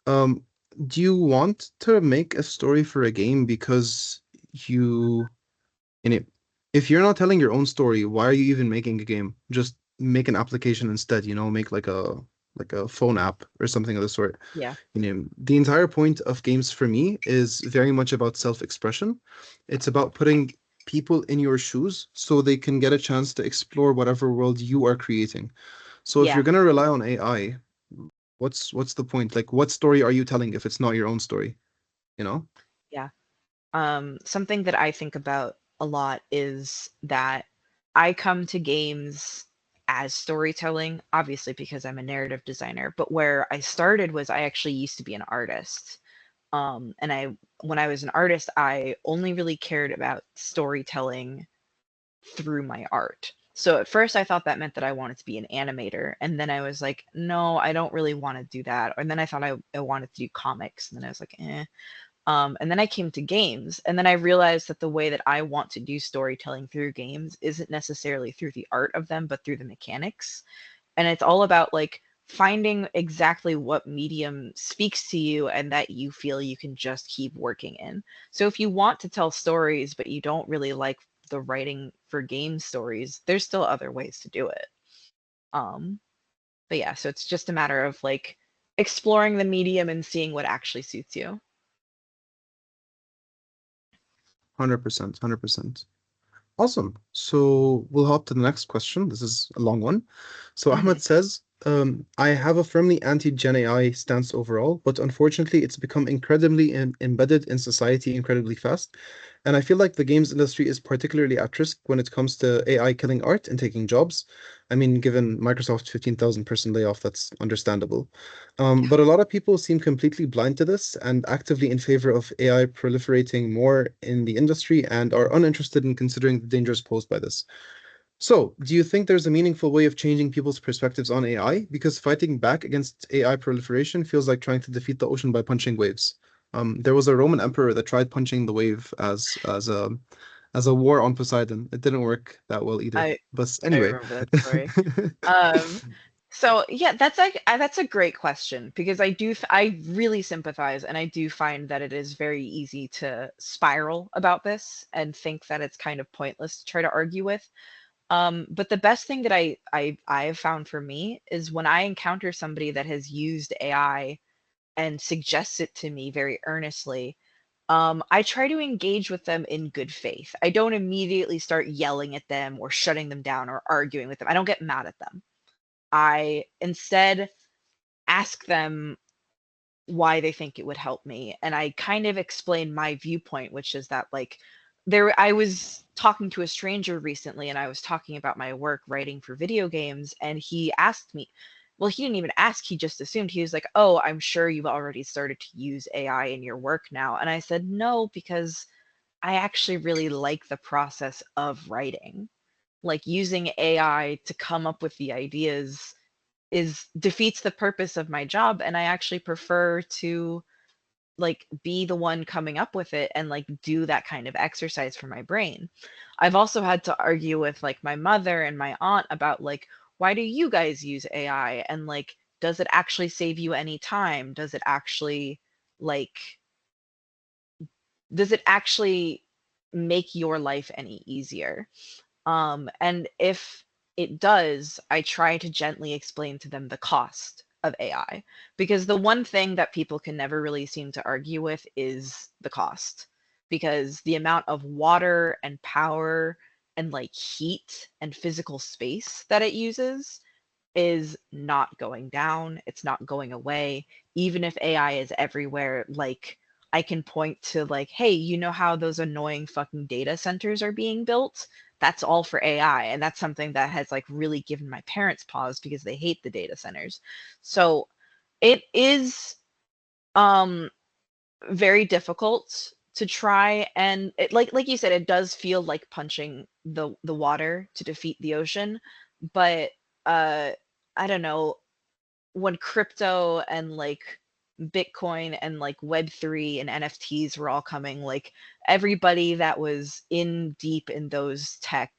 um, do you want to make a story for a game because you in it if you're not telling your own story, why are you even making a game? Just make an application instead, make like a phone app or something of the sort. Yeah, The entire point of games for me is very much about self-expression. It's about putting people in your shoes so they can get a chance to explore whatever world you are creating. So if you're yeah, gonna rely on AI, what's the point? Like, what story are you telling if it's not your own story? You know? yeah. Something that I think about a lot is that I come to games as storytelling, obviously because I'm a narrative designer, but where I started was I actually used to be an artist. And when I was an artist, I only really cared about storytelling through my art. So at first I thought that meant that I wanted to be an animator, and then I was like, no, I don't really want to do that. And then I thought I wanted to do comics, and then I was like, eh. And then I came to games, and then I realized that the way that I want to do storytelling through games isn't necessarily through the art of them, but through the mechanics. And it's all about like finding exactly what medium speaks to you and that you feel you can just keep working in. So if you want to tell stories, but you don't really like the writing for game stories, there's still other ways to do it. Um, but yeah, so it's just a matter of like exploring the medium and seeing what actually suits you. 100%, 100%. Awesome. So we'll hop to the next question. This is a long one. So Hmm. Ahmed says, I have a firmly anti-Gen AI stance overall, but unfortunately, it's become incredibly embedded in society incredibly fast. And I feel like the games industry is particularly at risk when it comes to AI killing art and taking jobs. I mean, given Microsoft's 15,000 person layoff, that's understandable. But a lot of people seem completely blind to this and actively in favor of AI proliferating more in the industry and are uninterested in considering the dangers posed by this. So, do you think there's a meaningful way of changing people's perspectives on AI? Because fighting back against AI proliferation feels like trying to defeat the ocean by punching waves. There was a Roman emperor that tried punching the wave as a war on Poseidon. It didn't work that well either. I But I anyway, remember that story. Um, so yeah, that's a great question because I really sympathize and I do find that it is very easy to spiral about this and think that it's kind of pointless to try to argue with. But the best thing that I have found for me is when I encounter somebody that has used AI and suggests it to me very earnestly. I try to engage with them in good faith. I don't immediately start yelling at them or shutting them down or arguing with them. I don't get mad at them. I instead ask them why they think it would help me. And I kind of explain my viewpoint, which is that like I was talking to a stranger recently and I was talking about my work writing for video games and he asked me, well, he didn't even ask, he just assumed. He was like, "Oh, I'm sure you've already started to use AI in your work now." And I said, "No, because I actually really like the process of writing. Like using AI to come up with the ideas is defeats the purpose of my job and I actually prefer to like be the one coming up with it and like do that kind of exercise for my brain." I've also had to argue with like my mother and my aunt about like, why do you guys use AI, and like, does it actually save you any time? Like does it actually make your life any easier? And if it does, I try to gently explain to them the cost of AI. Because the one thing that people can never really seem to argue with is the cost. Because the amount of water and power and like heat and physical space that it uses is not going down, it's not going away. Even if AI is everywhere, like I can point to like, hey, you know how those annoying fucking data centers are being built? That's all for AI. And that's something that has like really given my parents pause because they hate the data centers. So it is um very difficult to try, and it like you said, it does feel like punching the water to defeat the ocean. But uh I don't know, when crypto and like Bitcoin and like Web3 and NFTs were all coming, like everybody that was in deep in those tech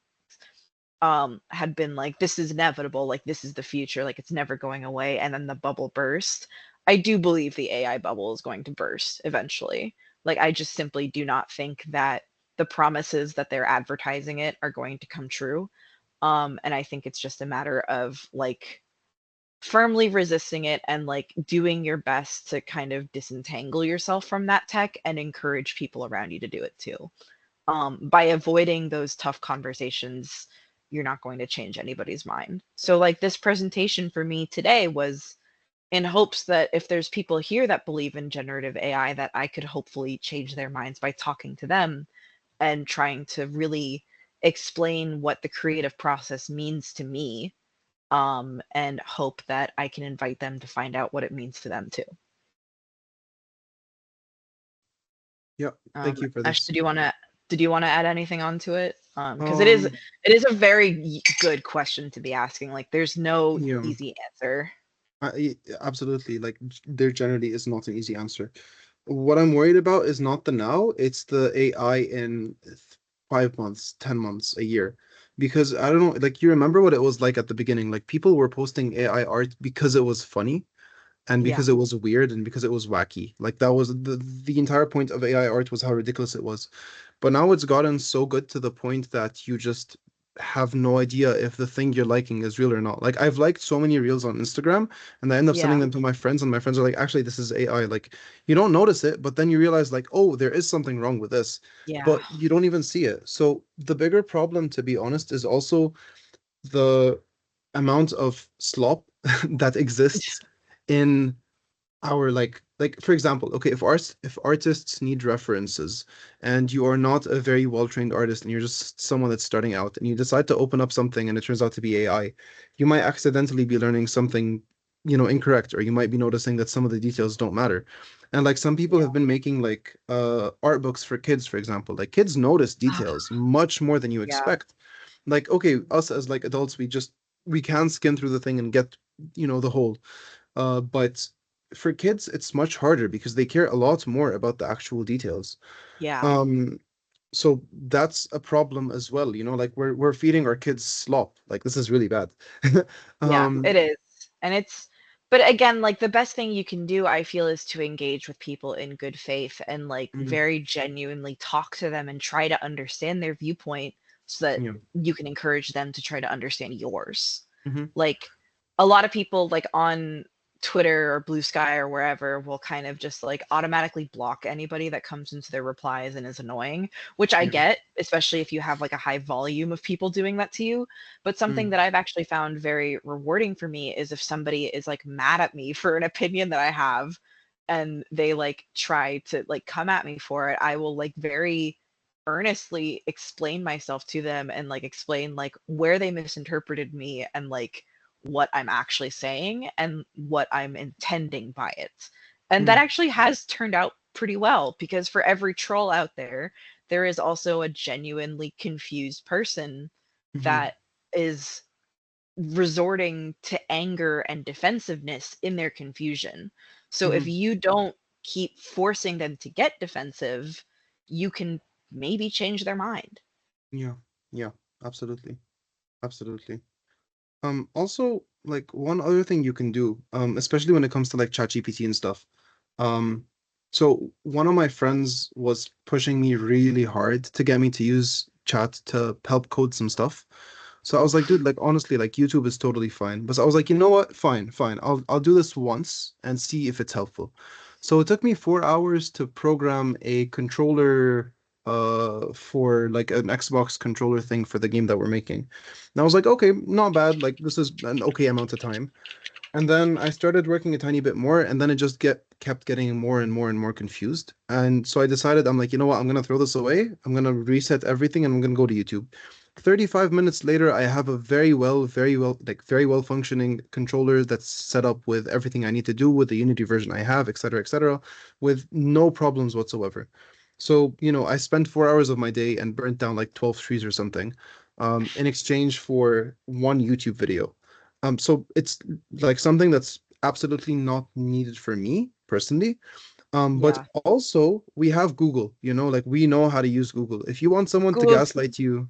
had been like, this is inevitable, like this is the future, like it's never going away, and then the bubble burst. I do believe the AI bubble is going to burst eventually. Like, I just simply do not think that the promises that they're advertising it are going to come true. And I think it's just a matter of like firmly resisting it and like doing your best to kind of disentangle yourself from that tech and encourage people around you to do it too. By avoiding those tough conversations, you're not going to change anybody's mind. So, like, this presentation for me today was in hopes that if there's people here that believe in generative AI, that I could hopefully change their minds by talking to them and trying to really explain what the creative process means to me, and hope that I can invite them to find out what it means to them too. Yeah, thank you for Ash, this. did you want to add anything onto it? Because Um, it is a very good question to be asking. Like, there's no yeah, easy answer. absolutely. Like there generally is not an easy answer. What I'm worried about is not the now, it's the AI in 5 months, 10 months, a year. Because I don't know, like you remember what it was like at the beginning. Like people were posting AI art because it was funny and Yeah, because it was weird and because it was wacky. Like that was the entire point of AI art was how ridiculous it was. But now it's gotten so good to the point that you just have no idea if the thing you're liking is real or not. Like I've liked so many reels on Instagram and I end up sending yeah, them to my friends and my friends are like, actually, this is AI. Like you don't notice it, but then you realize like, oh, there is something wrong with this, yeah, but you don't even see it. So the bigger problem, to be honest, is also the amount of slop that exists in our like for example, okay, if artists need references and you are not a very well-trained artist and you're just someone that's starting out and you decide to open up something and it turns out to be AI, you might accidentally be learning something, incorrect, or you might be noticing that some of the details don't matter. And like some people have yeah, been making like art books for kids, for example. Like kids notice details much more than you yeah, expect. Like okay, us as like adults, we can skim through the thing and get, the whole, but for kids, it's much harder because they care a lot more about the actual details. yeah. Um, so that's a problem as well, like we're feeding our kids slop. Like this is really bad. Yeah, Um, it is. And it's, but again, like the best thing you can do, I feel, is to engage with people in good faith and like mhm, very genuinely talk to them and try to understand their viewpoint so that yeah. you can encourage them to try to understand yours. Hmm. Like a lot of people like on Twitter or Blue Sky or wherever will kind of just like automatically block anybody that comes into their replies and is annoying, which I Yeah. get, especially if you have like a high volume of people doing that to you. But something Mm, that I've actually found very rewarding for me is if somebody is like mad at me for an opinion that I have and they like try to like come at me for it, I will like very earnestly explain myself to them and like explain like where they misinterpreted me and like what I'm actually saying and what I'm intending by it. And that mm, actually has turned out pretty well because for every troll out there, there is also a genuinely confused person mhm, that is resorting to anger and defensiveness in their confusion. So if mhm. you don't keep forcing them to get defensive, you can maybe change their mind. Yeah. Yeah. Absolutely. Absolutely. Also, like one other thing you can do, especially when it comes to like ChatGPT and stuff. Um, so one of my friends was pushing me really hard to get me to use chat to help code some stuff. So I was like, dude, like honestly, like YouTube is totally fine. But I was like, you know what? Fine, fine. I'll do this once and see if it's helpful. So it took me 4 hours to program a controller for like an Xbox controller thing for the game that we're making. And I was like, okay, not bad. Like this is an okay amount of time. And then I started working a tiny bit more, and then it just get kept getting more and more and more confused. And so I decided, I'm like, you know what, I'm gonna throw this away. I'm gonna reset everything and I'm gonna go to YouTube. 35 minutes later, I have a very well functioning controller that's set up with everything I need to do with the Unity version I have, etc., with no problems whatsoever. So, I spent 4 hours of my day and burnt down like 12 trees or something, in exchange for one YouTube video. So it's like something that's absolutely not needed for me personally. But Yeah. also we have Google, like we know how to use Google. If you want someone to Google's gaslight you,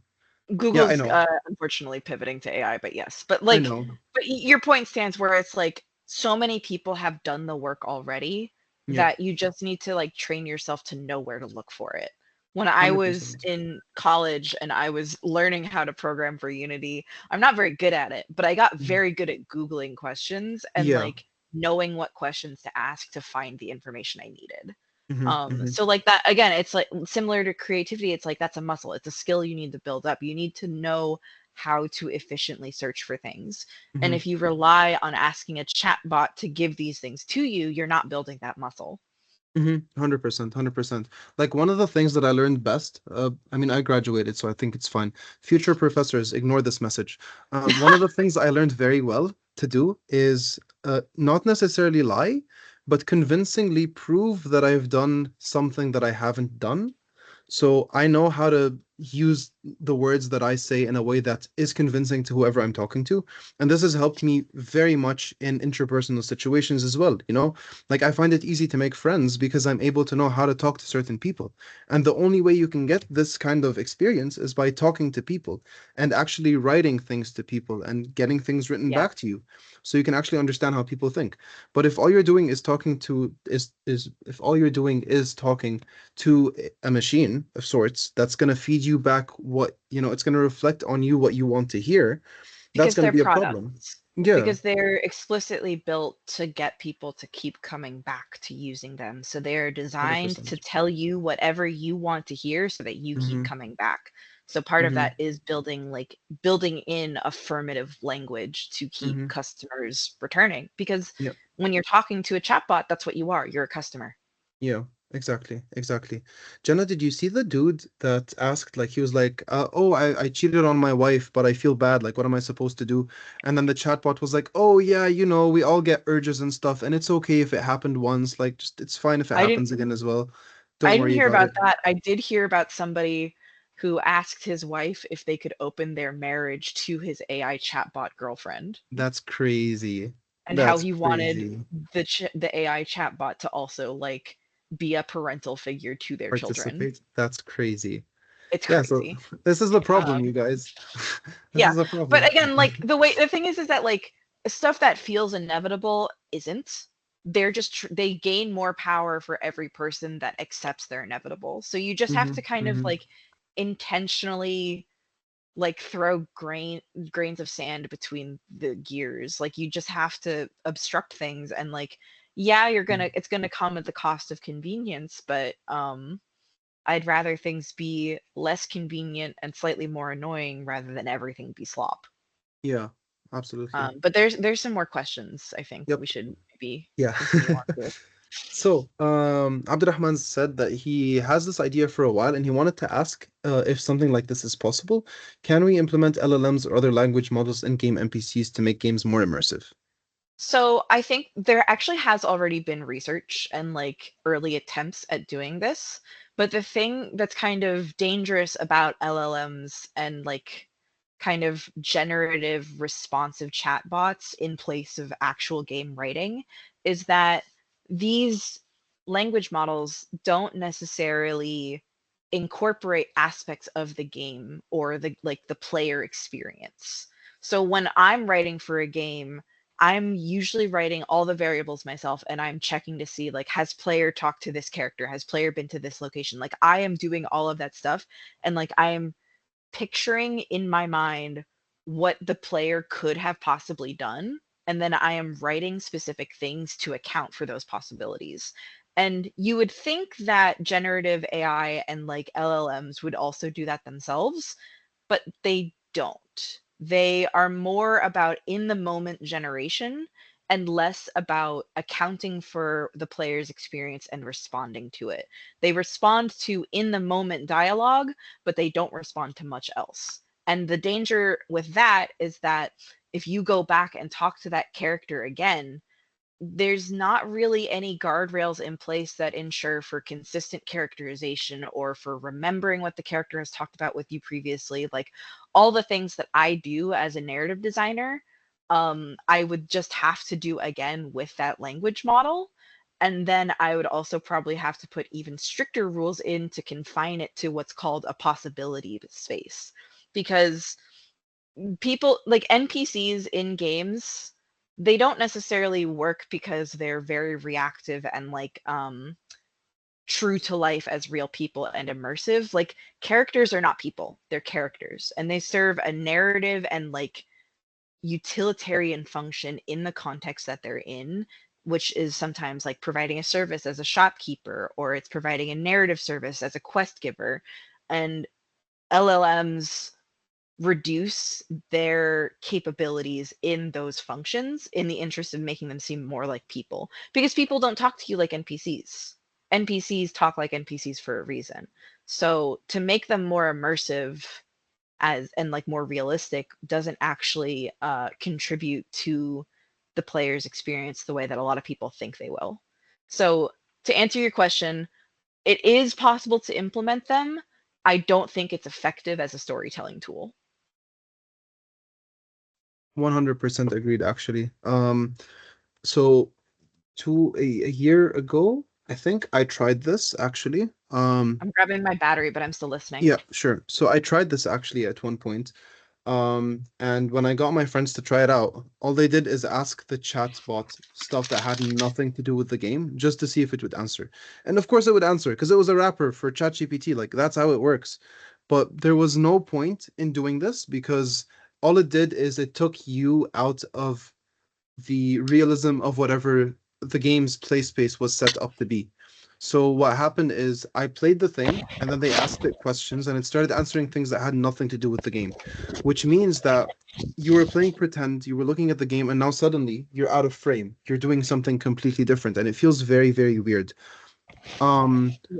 yeah, I Google's know, unfortunately pivoting to AI, but yes. But I like know. but your point stands where it's like so many people have done the work already Yeah, that you just need to like train yourself to know where to look for it. When I was 100%. in college and I was learning how to program for Unity, I'm not very good at it, but I got Mhm. very good at Googling questions and Yeah. like knowing what questions to ask to find the information I needed. Hmm. So like that again, it's like similar to creativity. It's like that's a muscle. It's a skill you need to build up. You need to know how to efficiently search for things. And Hmm. if you rely on asking a chatbot to give these things to you, you're not building that muscle. 100%, 100%. Like one of the things that I learned best, I mean, I graduated, so I think it's fine. Future professors, ignore this message. One of the things I learned very well to do is not necessarily lie, but convincingly prove that I've done something that I haven't done. So I know how to use the words that I say in a way that is convincing to whoever I'm talking to. And this has helped me very much in interpersonal situations as well. You know, like I find it easy to make friends because I'm able to know how to talk to certain people. And the only way you can get this kind of experience is by talking to people and actually writing things to people and getting things written Yeah. back to you. So you can actually understand how people think. But if all you're doing is talking to is if all you're doing is talking to a machine of sorts that's going to feed you back what, you know, it's going to reflect on you what you want to hear, that's Because going to they're be a problem. products. Yeah, Because they're explicitly built to get people to keep coming back to using them. So they're designed to 100%. tell you whatever you want to hear so that you keep Hmm. coming back. So part of Hmm. that is building in affirmative language to keep Hmm. customers returning. Because Yeah. when you're talking to a chatbot, that's what you are. You're a customer. Yeah, exactly, exactly. Jenna, did you see the dude that asked, like, he was like, oh, I cheated on my wife, but I feel bad. Like, what am I supposed to do? And then the chatbot was like, oh, yeah, you know, we all get urges and stuff, and it's okay if it happened once. Like, just, it's fine if it I didn't happens again as well. Don't I didn't worry hear about about it. that. I did hear about somebody who asked his wife if they could open their marriage to his AI chatbot girlfriend That's crazy. and how That's he wanted crazy. the AI chatbot to also like be a parental figure to their children. Participate. That's crazy. It's Yeah, so crazy. this is the problem, Um, you guys. This yeah, is the but problem. again, like the thing is that like stuff that feels inevitable isn't. They're just they gain more power for every person that accepts their inevitable. So you just have Hmm. to kind of Hmm. like intentionally like throw grains of sand between the gears. Like you just have to obstruct things and like yeah, it's gonna come at the cost of convenience, but I'd rather things be less convenient and slightly more annoying rather than everything be slop. Yeah, absolutely. But there's some more questions I think Yep. we should maybe Yeah. continue on to. So, Abdurrahman said that he has this idea for a while and he wanted to ask if something like this is possible. Can we implement LLMs or other language models in game NPCs to make games more immersive? So I think there actually has already been research and like early attempts at doing this. But the thing that's kind of dangerous about LLMs and like kind of generative responsive chatbots in place of actual game writing is that these language models don't necessarily incorporate aspects of the game or the player experience. So when I'm writing for a game, I'm usually writing all the variables myself and I'm checking to see like has player talked to this character, has player been to this location. Like I am doing all of that stuff and like I am picturing in my mind what the player could have possibly done and then I am writing specific things to account for those possibilities. And you would think that generative AI and like LLMs would also do that themselves, but they don't. They are more about in the moment generation and less about accounting for the player's experience and responding to it. They respond to in the moment dialogue, but they don't respond to much else. And the danger with that is that if you go back and talk to that character again, there's not really any guardrails in place that ensure for consistent characterization or for remembering what the character has talked about with you previously. Like all the things that I do as a narrative designer, I would just have to do again with that language model. And then I would also probably have to put even stricter rules in to confine it to what's called a possibility space. Because people like NPCs in games they don't necessarily work because they're very reactive and like true to life as real people and immersive. Like characters are not people, they're characters, and they serve a narrative and like utilitarian function in the context that they're in, which is sometimes like providing a service as a shopkeeper, or it's providing a narrative service as a quest giver. And LLMs reduce their capabilities in those functions in the interest of making them seem more like people, because people don't talk to you like NPCs talk like NPCs for a reason. So to make them more immersive as and like more realistic doesn't actually contribute to the player's experience the way that a lot of people think they will. So to answer your question, it is possible to implement them. I don't think it's effective as a storytelling tool. 100% agreed, actually. So a year ago, I think I tried this actually. I'm grabbing my battery, but I'm still listening. Yeah, sure. So I tried this actually at one point. And when I got my friends to try it out, all they did is ask the chatbot stuff that had nothing to do with the game just to see if it would answer. And of course it would answer because it was a wrapper for ChatGPT. Like that's how it works. But there was no point in doing this because all it did is it took you out of the realism of whatever the game's play space was set up to be. So what happened is I played the thing and then they asked it questions and it started answering things that had nothing to do with the game, which means that you were playing pretend, you were looking at the game, and now suddenly you're out of frame. You're doing something completely different and it feels very, very weird. Um, Yeah.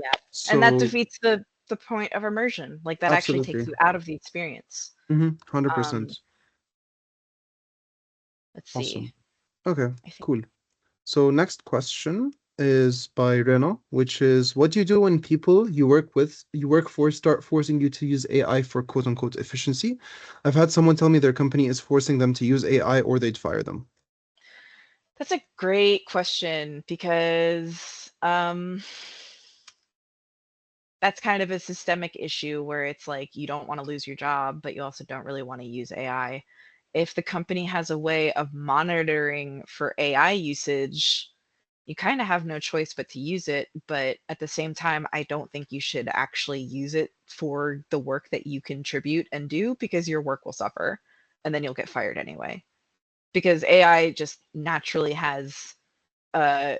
And that so defeats the point of immersion. Like that actually takes absolutely. you out of the experience. 100%. Um, let's see. Awesome. Okay, I think cool. So next question is by Rena, which is what do you do when people you work for start forcing you to use AI for quote unquote efficiency? I've had someone tell me their company is forcing them to use AI or they'd fire them. that's a great question because that's kind of a systemic issue where it's like you don't want to lose your job, but you also don't really want to use AI. If the company has a way of monitoring for AI usage, you kind of have no choice but to use it. But at the same time, I don't think you should actually use it for the work that you contribute and do, because your work will suffer and then you'll get fired anyway. Because AI just naturally has a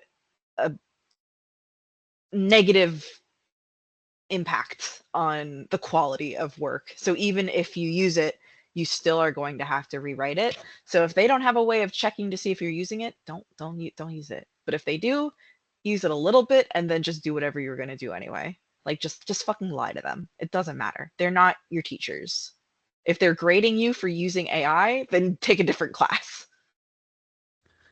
negative impact on the quality of work. So even if you use it, you still are going to have to rewrite it. So if they don't have a way of checking to see if you're using it, don't use it. But if they do, use it a little bit and then just do whatever you're going to do anyway. Like just fucking lie to them. It doesn't matter. They're not your teachers. If they're grading you for using AI, then take a different class.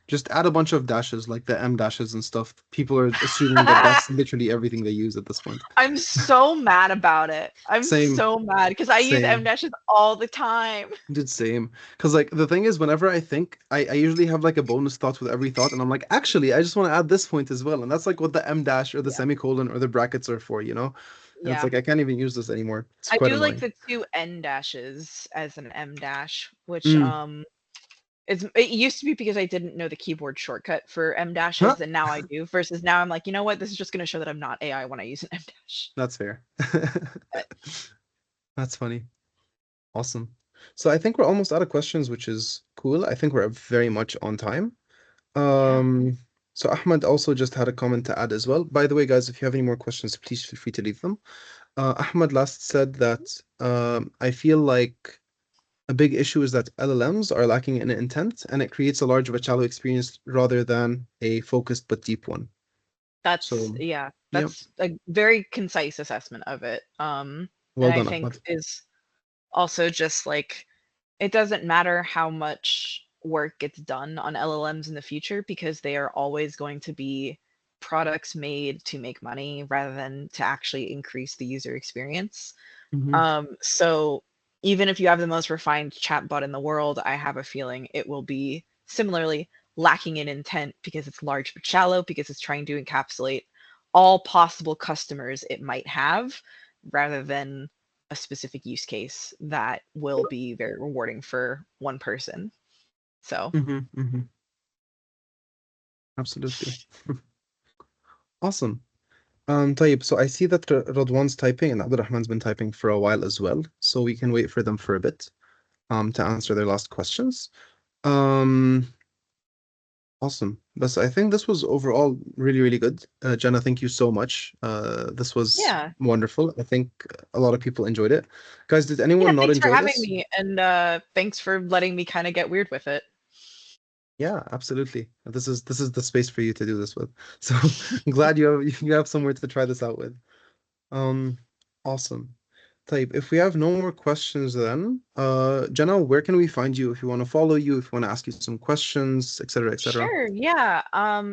Just add a bunch of dashes like the M dashes and stuff. People are assuming that that's literally everything they use at this point. I'm so mad about it. I'm Same, so mad because I use M same. dashes all the time. Did same. Because like the thing is, whenever I think, I usually have like a bonus thought with every thought, and I'm like, actually, I just want to add this point as well. And that's like what the M dash or the Yeah. semicolon or the brackets are for, you know? And it's Yeah. like I can't even use this anymore. It's I quite do like annoying. the two N dashes as an M dash, which Mm. it used to be because I didn't know the keyboard shortcut for M Huh? dashes, and now I do. Versus now I'm like, you know what? This is just going to show that I'm not AI when I use an M dash. That's fair. But That's funny. Awesome. So I think we're almost out of questions, which is cool. I think we're very much on time. yeah, Um, so Ahmed also just had a comment to add as well. By the way, guys, if you have any more questions, please feel free to leave them. Ahmed last said that I feel like a big issue is that LLMs are lacking in intent and it creates a large but shallow experience rather than a focused but deep one. that's So, yeah, yep. that's a very concise assessment of it. And Well I done, think Ahmed. is also just like it doesn't matter how much work gets done on LLMs in the future, because they are always going to be products made to make money rather than to actually increase the user experience. Hmm. So even if you have the most refined chatbot in the world, I have a feeling it will be similarly lacking in intent because it's large but shallow, because it's trying to encapsulate all possible customers it might have rather than a specific use case that will be very rewarding for one person. So Hmm. Hmm. Absolutely. Awesome. طيب, so I see that Radwan's typing and Abdurrahman's been typing for a while as well, so we can wait for them for a bit to answer their last questions. Um, awesome. But I think this was overall really, really good. Jenna, thank you so much. This was Yeah. wonderful. I think a lot of people enjoyed it. Guys, did Yeah, anyone not thanks for enjoy having this? me, and thanks for letting me kind of get weird with it. Yeah, absolutely. This is the space for you to do this with. So I'm glad you have somewhere to try this out with. Um, awesome. Type, if we have no more questions then, Jenna, where can we find you if you want to follow you, if you want to ask you some questions, etc., etc.? Sure, yeah.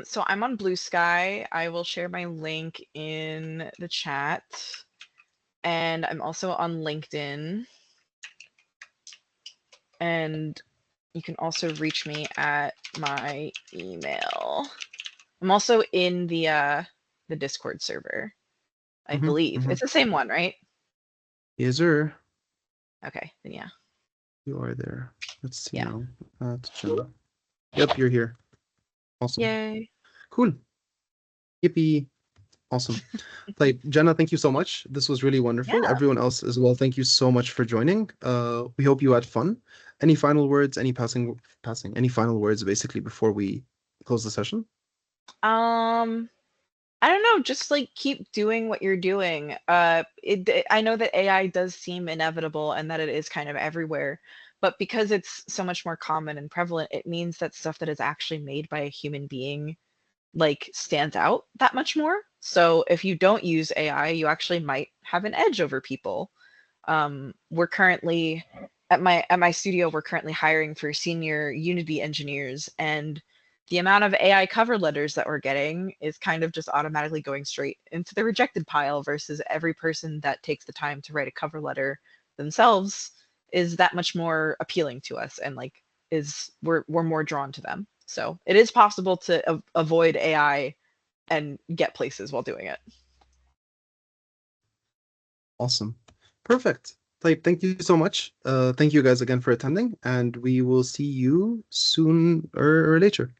So I'm on Blue Sky. I will share my link in the chat. And I'm also on LinkedIn. And you can also reach me at my email. I'm also in the Discord server, I Mm-hmm, believe. mm-hmm. It's the same one, right? Yes, sir. Okay, then yeah. You are there. Let's see Yeah. now. Jenna. Yep, you're here. Awesome. Yay. Cool. Yippee. Awesome. Like, Jenna, thank you so much. This was really wonderful. Yeah. Everyone else as well, thank you so much for joining. We hope you had fun. Any final words, any final words basically before we close the session? Um, I don't know, just like keep doing what you're doing. I know that AI does seem inevitable and that it is kind of everywhere, but because it's so much more common and prevalent, it means that stuff that is actually made by a human being like stands out that much more. So if you don't use AI, you actually might have an edge over people. We're currently at my studio, we're currently hiring for senior Unity engineers, and the amount of AI cover letters that we're getting is kind of just automatically going straight into the rejected pile versus every person that takes the time to write a cover letter themselves is that much more appealing to us and like is we're more drawn to them. So it is possible to avoid AI and get places while doing it. Awesome. Perfect. Like, thank you so much. Thank you guys again for attending, and we will see you soon or later.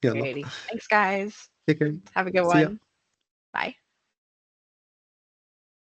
Yalla. Alrighty. Thanks, guys. Take care. Have a good See ya. one. Bye.